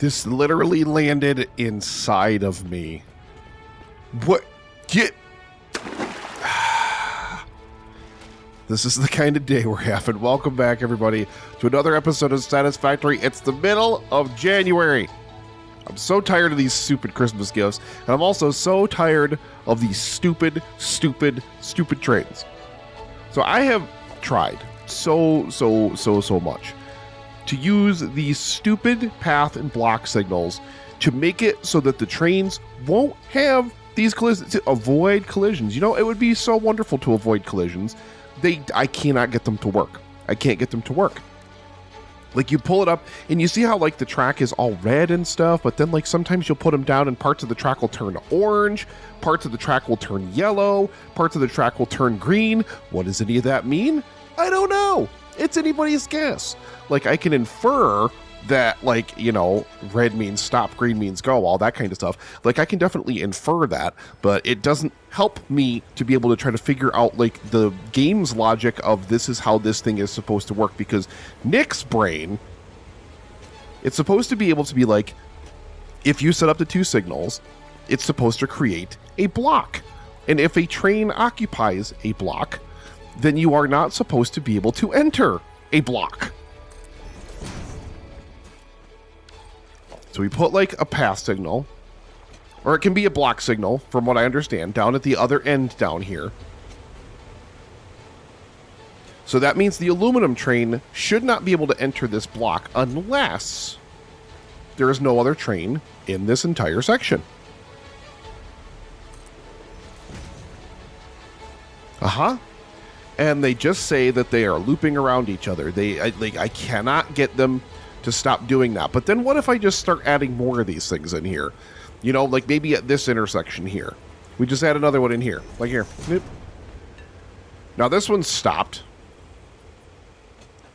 This literally landed inside of me. What? Get... This is the kind of day we're having. Welcome back, everybody, to another episode of Satisfactory. It's the middle of January. I'm so tired of these stupid Christmas gifts, and I'm also so tired of these stupid trains. So I have tried so much to use these stupid path and block signals to make it so that the trains won't have these collisions, to avoid collisions. You know, it would be so wonderful to avoid collisions. I cannot get them to work. I can't get them to work. Like, you pull it up and you see how, like, the track is all red and stuff, but then, like, sometimes you'll put them down and parts of the track will turn orange, parts of the track will turn yellow, parts of the track will turn green. What does any of that mean? I don't know. It's anybody's guess. Like, I can infer that, like, you know, red means stop, green means go, all that kind of stuff. Like, I can definitely infer that, but it doesn't help me to be able to try to figure out, like, the game's logic of this is how this thing is supposed to work, because Nick's brain, it's supposed to be able to be like, if you set up the two signals, it's supposed to create a block. And if a train occupies a block, then you are not supposed to be able to enter a block. So we put, like, a path signal, or it can be a block signal, from what I understand, down at the other end down here. So that means the aluminum train should not be able to enter this block unless there is no other train in this entire section. And they just say that they are looping around each other. I cannot get them to stop doing that. But then what if I just start adding more of these things in here? You know, like maybe at this intersection here. We just add another one in here. Like here. Now this one's stopped.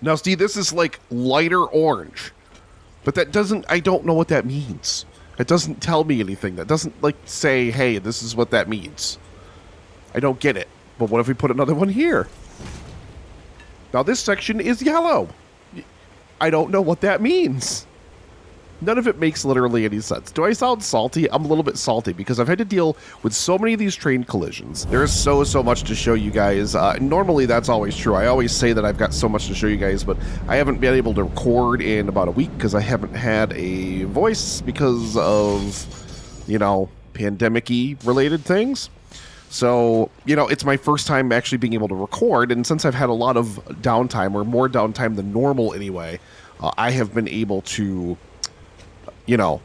Now see, this is like lighter orange. But that doesn't, I don't know what that means. It doesn't tell me anything. That doesn't, like, say, hey, this is what that means. I don't get it. But what if we put another one here? Now this section is yellow. I don't know what that means. None of it makes literally any sense. Do I sound salty? I'm a little bit salty because I've had to deal with so many of these train collisions. There is so much to show you guys. Normally that's always true. I always say that I've got so much to show you guys, but I haven't been able to record in about a week because I haven't had a voice because of, you know, pandemic-y related things. So, you know, it's my first time actually being able to record, and since I've had a lot of downtime, or more downtime than normal anyway, I have been able to, you know,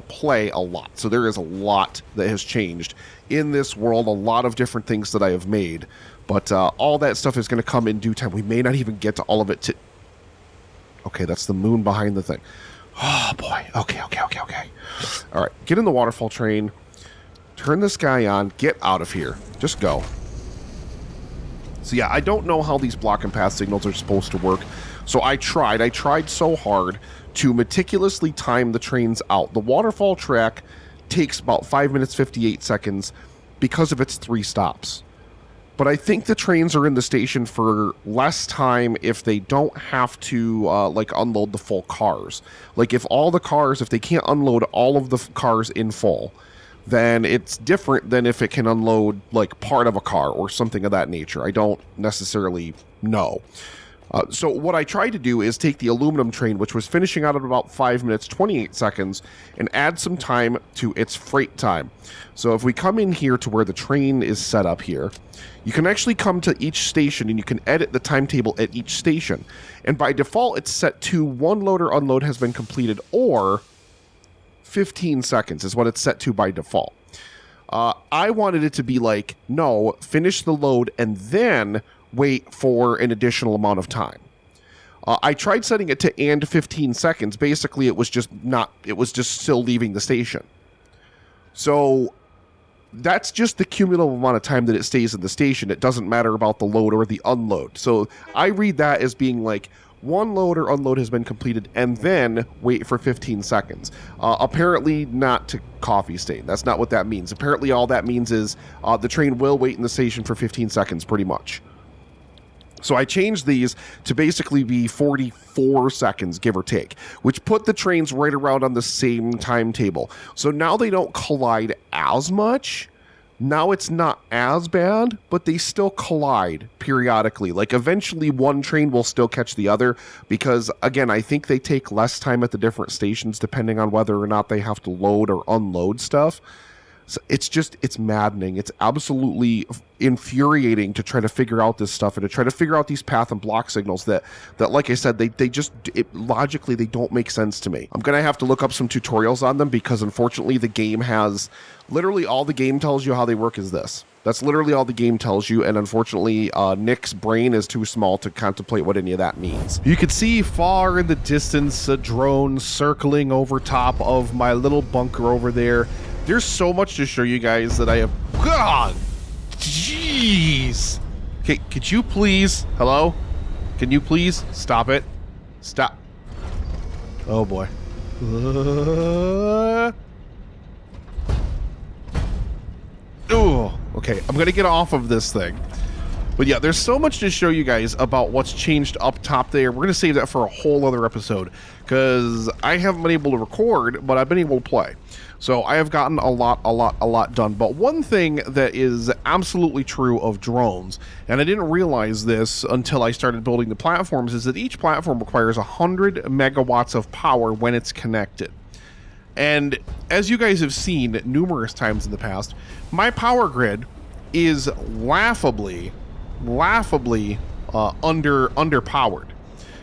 play a lot. So there is a lot that has changed in this world, a lot of different things that I have made, but all that stuff is going to come in due time. We may not even get to all of it Okay, that's the moon behind the thing. Oh, boy. Okay. All right, get in the waterfall train. Turn this guy on. Get out of here. Just go. So yeah, I don't know how these block and path signals are supposed to work. So I tried so hard to meticulously time the trains out. The waterfall track takes about 5 minutes, 58 seconds because of its 3 stops. But I think the trains are in the station for less time if they don't have to, like, unload the full cars. Like, if they can't unload all of the cars in full, then it's different than if it can unload, like, part of a car or something of that nature. I don't necessarily know. So what I tried to do is take the aluminum train, which was finishing out at about 5 minutes, 28 seconds, and add some time to its freight time. So if we come in here to where the train is set up here, you can actually come to each station and you can edit the timetable at each station. And by default, it's set to 1 load or unload has been completed, or 15 seconds is what it's set to by default. I wanted it to be like, no, finish the load and then wait for an additional amount of time. I tried setting it to and 15 seconds. Basically, it was just still leaving the station. So that's just the cumulative amount of time that it stays in the station. It doesn't matter about the load or the unload. So I read that as being like, 1 load or unload has been completed, and then wait for 15 seconds. Apparently not to coffee stain. That's not what that means. Apparently all that means is the train will wait in the station for 15 seconds, pretty much. So I changed these to basically be 44 seconds, give or take, which put the trains right around on the same timetable. So now they don't collide as much. Now it's not as bad, but they still collide periodically. Like eventually one train will still catch the other because, again, I think they take less time at the different stations depending on whether or not they have to load or unload stuff. So it's maddening. It's absolutely infuriating to try to figure out this stuff and to try to figure out these path and block signals that like I said, logically, they don't make sense to me. I'm going to have to look up some tutorials on them because unfortunately the game has literally all the game tells you how they work is this. That's literally all the game tells you, and unfortunately, Nick's brain is too small to contemplate what any of that means. You can see far in the distance a drone circling over top of my little bunker over there. There's so much to show you guys that I have... God! Jeez! Okay, could you please... Hello? Can you please stop it? Stop. Oh, boy. Oh, okay. I'm going to get off of this thing. But yeah, there's so much to show you guys about what's changed up top there. We're going to save that for a whole other episode because I haven't been able to record, but I've been able to play. So I have gotten a lot done. But one thing that is absolutely true of drones, and I didn't realize this until I started building the platforms, is that each platform requires 100 megawatts of power when it's connected. And as you guys have seen numerous times in the past, my power grid is laughably underpowered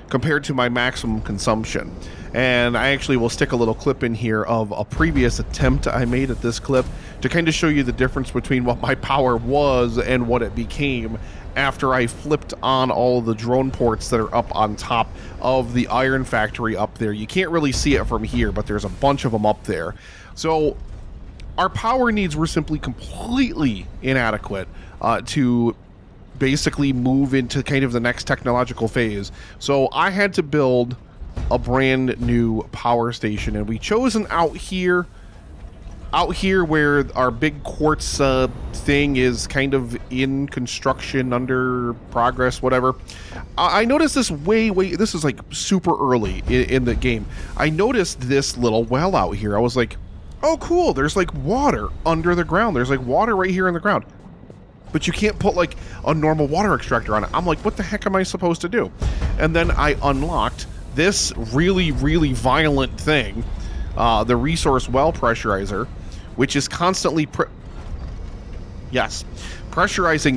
compared to my maximum consumption. And I actually will stick a little clip in here of a previous attempt I made at this clip to kind of show you the difference between what my power was and what it became after I flipped on all the drone ports that are up on top of the iron factory up there. You can't really see it from here, but there's a bunch of them up there. So our power needs were simply completely inadequate to basically move into kind of the next technological phase. So I had to build a brand new power station, and we chosen out here where our big quartz thing is kind of in construction, under progress, whatever. I noticed this this is like super early in the game. I noticed this little well out here. I was like, oh cool, there's like water under the ground. There's like water right here in the ground. But you can't put like a normal water extractor on it. I'm like, what the heck am I supposed to do? And then I unlocked this really violent thing, the resource well pressurizer, which is constantly pressurizing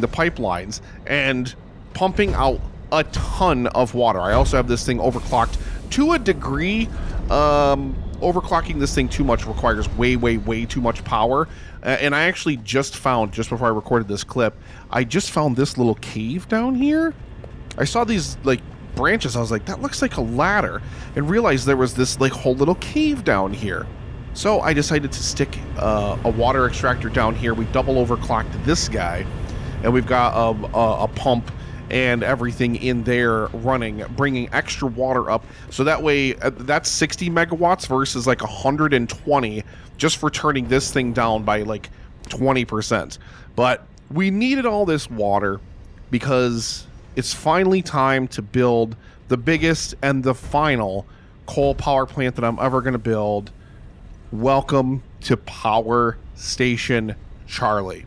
the pipelines and pumping out a ton of water. I also have this thing overclocked to a degree. Overclocking this thing too much requires way too much power. And I actually just found, just before I recorded this clip, I just found this little cave down here. I saw these like branches. I was like, that looks like a ladder, and realized there was this like whole little cave down here. So I decided to stick a water extractor down here. We double overclocked this guy, and we've got a pump and everything in there running, bringing extra water up. So that way, that's 60 megawatts versus like 120 just for turning this thing down by like 20%. But we needed all this water because it's finally time to build the biggest and the final coal power plant that I'm ever going to build. Welcome to Power Station Charlie.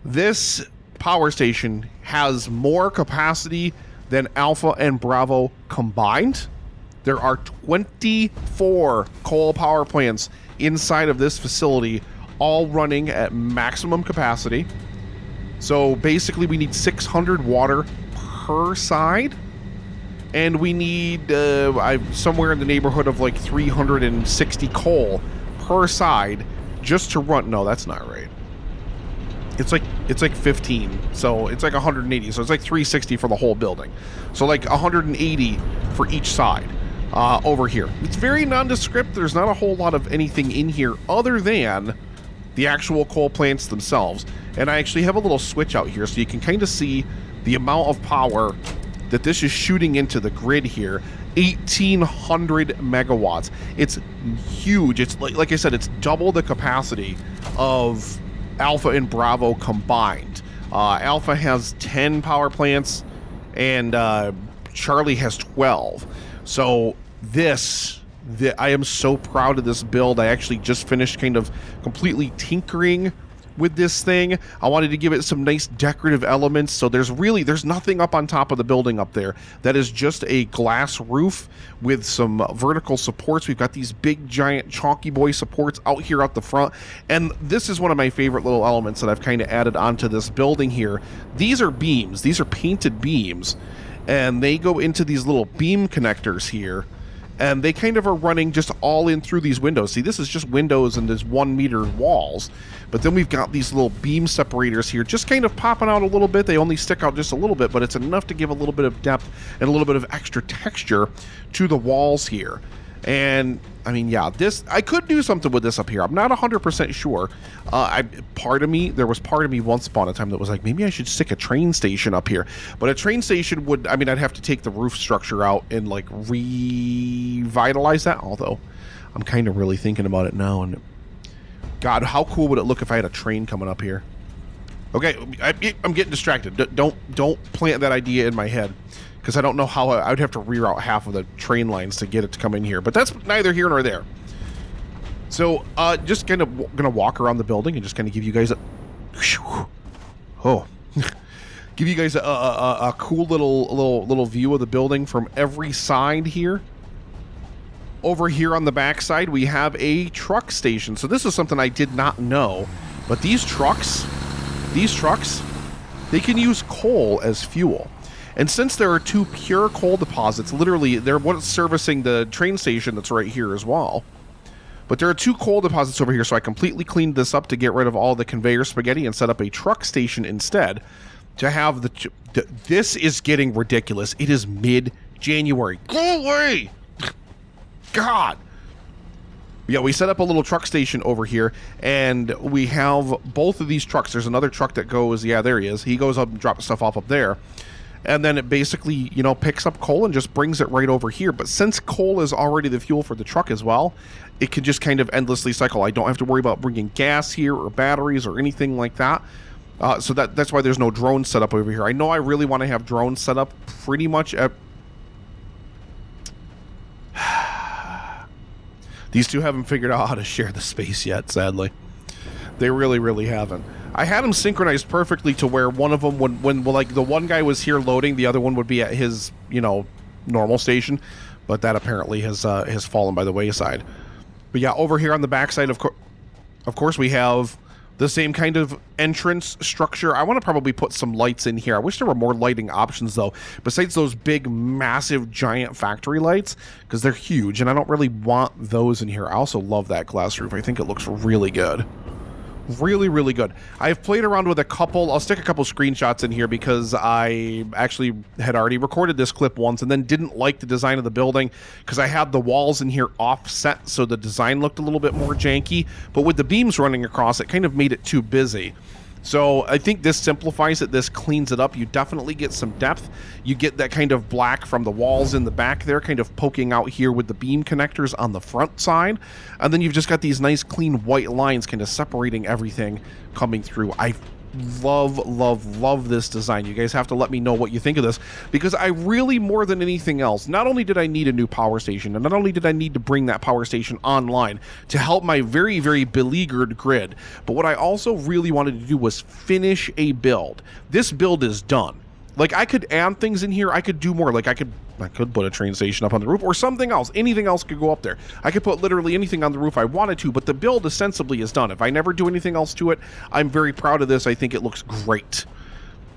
This power station has more capacity than Alpha and Bravo combined. There are 24 coal power plants inside of this facility, all running at maximum capacity. So basically we need 600 water per side, and we need somewhere in the neighborhood of like 360 coal per side just to run. No, that's not right. It's like 15, so it's like 180, so it's like 360 for the whole building. So like 180 for each side over here. It's very nondescript. There's not a whole lot of anything in here other than the actual coal plants themselves. And I actually have a little switch out here so you can kind of see the amount of power that this is shooting into the grid here. 1,800 megawatts. It's huge. It's like I said, it's double the capacity of Alpha and Bravo combined. Alpha has 10 power plants, and Charlie has 12. So I am so proud of this build. I actually just finished kind of completely tinkering with this thing. I wanted to give it some nice decorative elements. So there's nothing up on top of the building up there. That is just a glass roof with some vertical supports. We've got these big giant chonky boy supports out here out the front. And this is one of my favorite little elements that I've kind of added onto this building here. These are beams. These are painted beams. And they go into these little beam connectors here. And they kind of are running just all in through these windows. See, this is just windows and there's 1 meter walls. But then we've got these little beam separators here just kind of popping out a little bit. They only stick out just a little bit, but it's enough to give a little bit of depth and a little bit of extra texture to the walls here. And I mean, yeah, I could do something with this up here. I'm not 100% sure. There was part of me once upon a time that was like, maybe I should stick a train station up here. But a train station I'd have to take the roof structure out and like revitalize that. Although I'm kind of really thinking about it now. And God, how cool would it look if I had a train coming up here? Okay, I'm getting distracted. Don't plant that idea in my head, because I don't know how I would have to reroute half of the train lines to get it to come in here. But that's neither here nor there. So just kind of going to walk around the building and just kind of give you guys give you guys a cool little view of the building from every side here. Over here on the back side, we have a truck station. So this is something I did not know. But these trucks, they can use coal as fuel. And since there are 2 pure coal deposits, literally, they're what's servicing the train station that's right here as well. But there are 2 coal deposits over here, so I completely cleaned this up to get rid of all the conveyor spaghetti and set up a truck station instead to have this is getting ridiculous. It is mid-January. Go away! God! Yeah, we set up a little truck station over here, and we have both of these trucks. There's another truck that goes, yeah, there he is. He goes up and drops stuff off up there. And then it basically, picks up coal and just brings it right over here. But since coal is already the fuel for the truck as well, it can just kind of endlessly cycle. I don't have to worry about bringing gas here or batteries or anything like that. So that's why there's no drones set up over here. I know I really want to have drones set up pretty much at... These two haven't figured out how to share the space yet, sadly. They really, really haven't. I had them synchronized perfectly to where one of them when like the one guy was here loading, the other one would be at his, normal station, but that apparently has fallen by the wayside. But yeah, over here on the backside, of course, we have the same kind of entrance structure. I want to probably put some lights in here. I wish there were more lighting options though, besides those big, massive, giant factory lights, because they're huge, and I don't really want those in here. I also love that glass roof. I think it looks really good. Really, really good. I've played around with a couple. I'll stick a couple screenshots in here because I actually had already recorded this clip once and then didn't like the design of the building because I had the walls in here offset, so the design looked a little bit more janky. But with the beams running across, it kind of made it too busy. So I think this simplifies it. This cleans it up. You definitely get some depth. You get that kind of black from the walls in the back there, kind of poking out here with the beam connectors on the front side. And then you've just got these nice clean white lines kind of separating everything coming through. I love this design. You guys have to let me know what you think of this, because I really, more than anything else, not only did I need a new power station, and not only did I need to bring that power station online to help my very, very beleaguered grid, but what I also really wanted to do was finish a build. This build is done. Like, I could add things in here. I could do more. Like, I could put a train station up on the roof or something else. Anything else could go up there. I could put literally anything on the roof I wanted to, but the build ostensibly is done. If I never do anything else to it, I'm very proud of this. I think it looks great.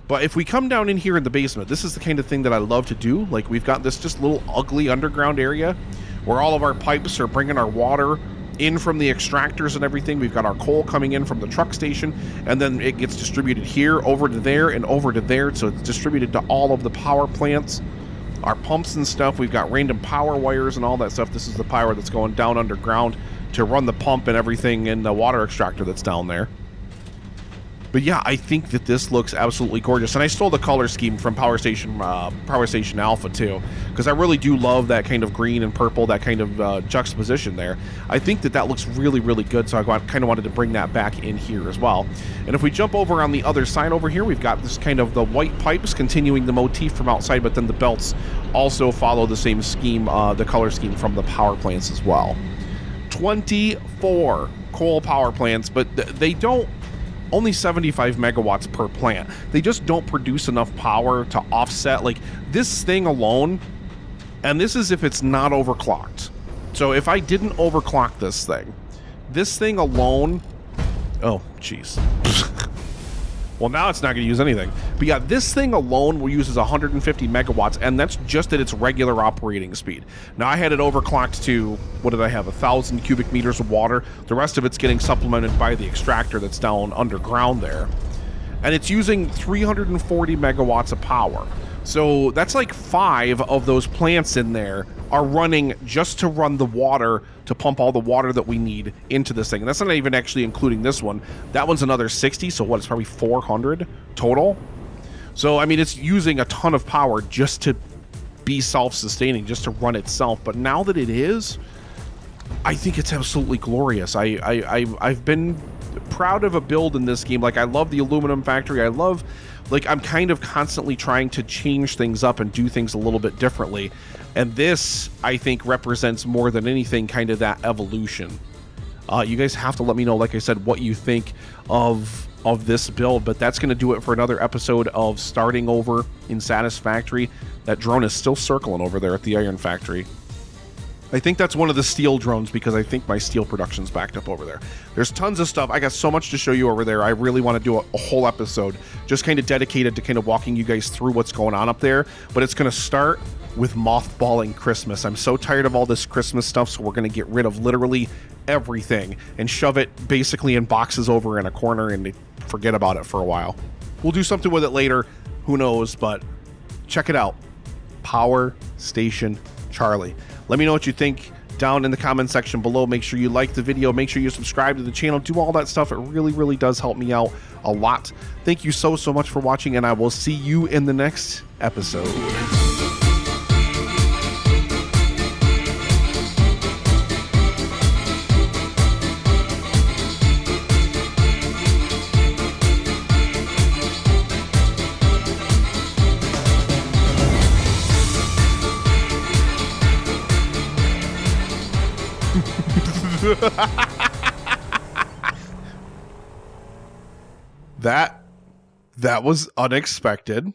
But if we come down in here in the basement, this is the kind of thing that I love to do. Like, we've got this just little ugly underground area where all of our pipes are bringing our water in from the extractors and everything. We've got our coal coming in from the truck station, and then it gets distributed here, over to there, and over to there. So it's distributed to all of the power plants. Our pumps and stuff, we've got random power wires and all that stuff. This is the power that's going down underground to run the pump and everything in the water extractor that's down there. But yeah, I think that this looks absolutely gorgeous, and I stole the color scheme from Power Station Alpha too, because I really do love that kind of green and purple, that kind of juxtaposition there. I think that that looks really, really good, so I kind of wanted to bring that back in here as well. And if we jump over on the other side over here, we've got this kind of the white pipes continuing the motif from outside, but then the belts also follow the same scheme, the color scheme from the power plants as well. 24 coal power plants, but they don't. Only 75 megawatts per plant. They just don't produce enough power to offset, like, this thing alone, and this is if it's not overclocked. So if I didn't overclock this thing alone, oh, jeez. Well, now it's not going to use anything. But yeah, this thing alone uses 150 megawatts, and that's just at its regular operating speed. Now, I had it overclocked to, what did I have, 1,000 cubic meters of water. The rest of it's getting supplemented by the extractor that's down underground there. And it's using 340 megawatts of power. So that's like 5 of those plants in there are running just to run the water, to pump all the water that we need into this thing. And that's not even actually including this one. That one's another 60, so what, it's probably 400 total? So, I mean, it's using a ton of power just to be self-sustaining, just to run itself. But now that it is, I think it's absolutely glorious. I've been proud of a build in this game. Like, I love the aluminum factory. I love, like, I'm kind of constantly trying to change things up and do things a little bit differently. And this, I think, represents more than anything kind of that evolution. You guys have to let me know, like I said, what you think of this build. But that's going to do it for another episode of Starting Over in Satisfactory. That drone is still circling over there at the Iron Factory. I think that's one of the steel drones, because I think my steel production's backed up over there. There's tons of stuff. I got so much to show you over there. I really want to do a whole episode just kind of dedicated to kind of walking you guys through what's going on up there. But it's going to start with mothballing Christmas. I'm so tired of all this Christmas stuff, so we're going to get rid of literally everything and shove it basically in boxes over in a corner and forget about it for a while. We'll do something with it later. Who knows? But check it out. Power Station Charlie. Let me know what you think down in the comment section below. Make sure you like the video. Make sure you subscribe to the channel. Do all that stuff. It really, really does help me out a lot. Thank you so much for watching, and I will see you in the next episode. That was unexpected.